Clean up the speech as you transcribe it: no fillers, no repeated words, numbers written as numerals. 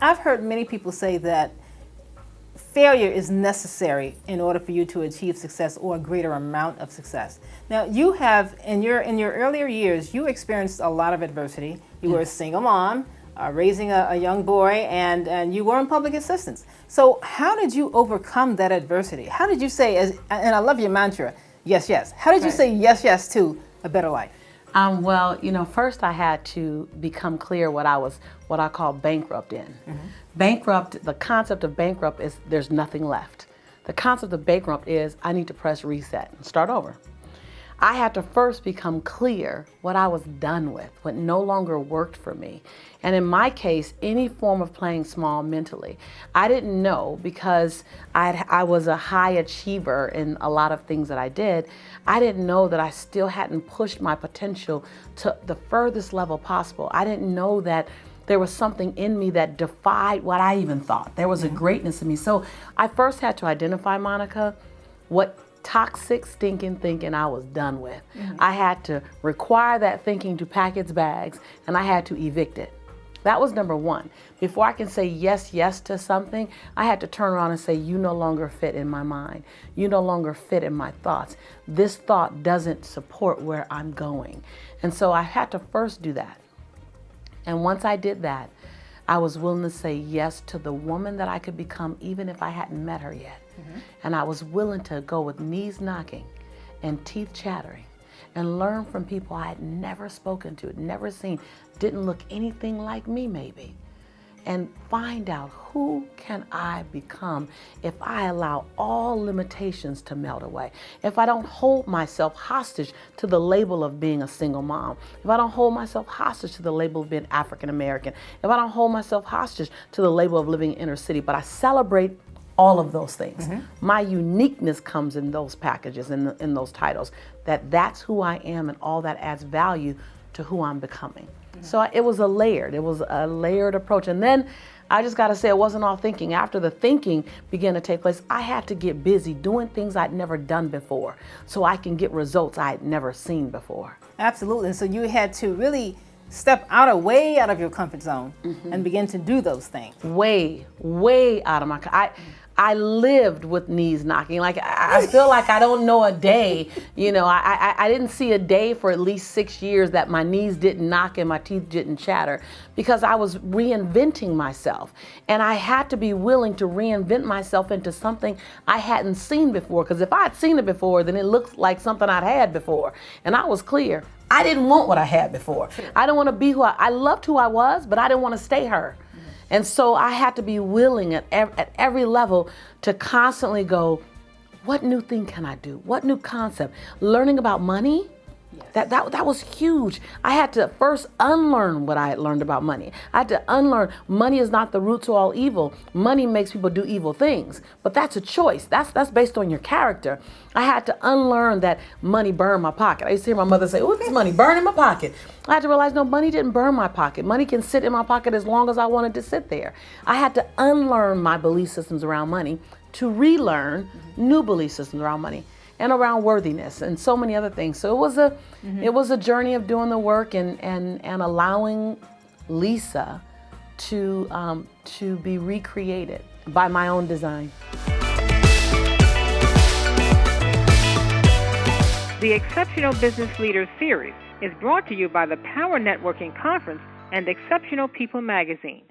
I've heard many people say that failure is necessary in order for you to achieve success or a greater amount of success. Now, you have, in your earlier years, you experienced a lot of adversity. You were a single mom, raising a young boy, and you were in public assistance. So how did you overcome that adversity? How did you say, and I love your mantra, yes, yes. How did you say yes, yes to a better life? Well, first I had to become clear what I call bankrupt in. Bankrupt, the concept of bankrupt is there's nothing left. The concept of bankrupt is I need to press reset and start over. I had to first become clear what I was done with, what no longer worked for me. And in my case, any form of playing small mentally. I didn't know because I was a high achiever in a lot of things that I did. I didn't know that I still hadn't pushed my potential to the furthest level possible. I didn't know that there was something in me that defied what I even thought. There was a greatness in me. So I first had to identify, Monica, what toxic, stinking thinking I was done with. I had to require that thinking to pack its bags, and I had to evict it. That was number one. Before I can say yes, yes to something, I had to turn around and say, you no longer fit in my mind. You no longer fit in my thoughts. This thought doesn't support where I'm going. And so I had to first do that. And once I did that, I was willing to say yes to the woman that I could become, even if I hadn't met her yet. And I was willing to go with knees knocking and teeth chattering and learn from people I had never spoken to, never seen, didn't look anything like me maybe, and find out who can I become if I allow all limitations to melt away. If I don't hold myself hostage to the label of being a single mom, if I don't hold myself hostage to the label of being African American, if I don't hold myself hostage to the label of living in inner city, but I celebrate all of those things. My uniqueness comes in those packages, in those titles, that's who I am, and all that adds value to who I'm becoming. So it was a layered approach. And then I just got to say, it wasn't all thinking. After the thinking began to take place, I had to get busy doing things I'd never done before so I can get results I had never seen before. Absolutely. So you had to really step way out of your comfort zone and begin to do those things. Way out of my I lived with knees knocking. Like I feel like I don't know a day. I didn't see a day for at least 6 years that my knees didn't knock and my teeth didn't chatter, because I was reinventing myself. And I had to be willing to reinvent myself into something I hadn't seen before. Because if I had seen it before, then it looked like something I'd had before. And I was clear. I didn't want what I had before. I didn't want to be I loved who I was, but I didn't want to stay her. And so I had to be willing at every level to constantly go, what new thing can I do? What new concept? Learning about money? Yes. That was huge. I had to first unlearn what I had learned about money. I had to unlearn money is not the root to all evil. Money makes people do evil things, but that's a choice. That's based on your character. I had to unlearn that money burned my pocket. I used to hear my mother say, "Oh, this money burned in my pocket." I had to realize, no, money didn't burn my pocket. Money can sit in my pocket as long as I wanted to sit there. I had to unlearn my belief systems around money to relearn new belief systems around money and around worthiness and so many other things. So it was a journey of doing the work and allowing Lisa to be recreated by my own design. The Exceptional Business Leaders Series is brought to you by the Power Networking Conference and Exceptional People magazine.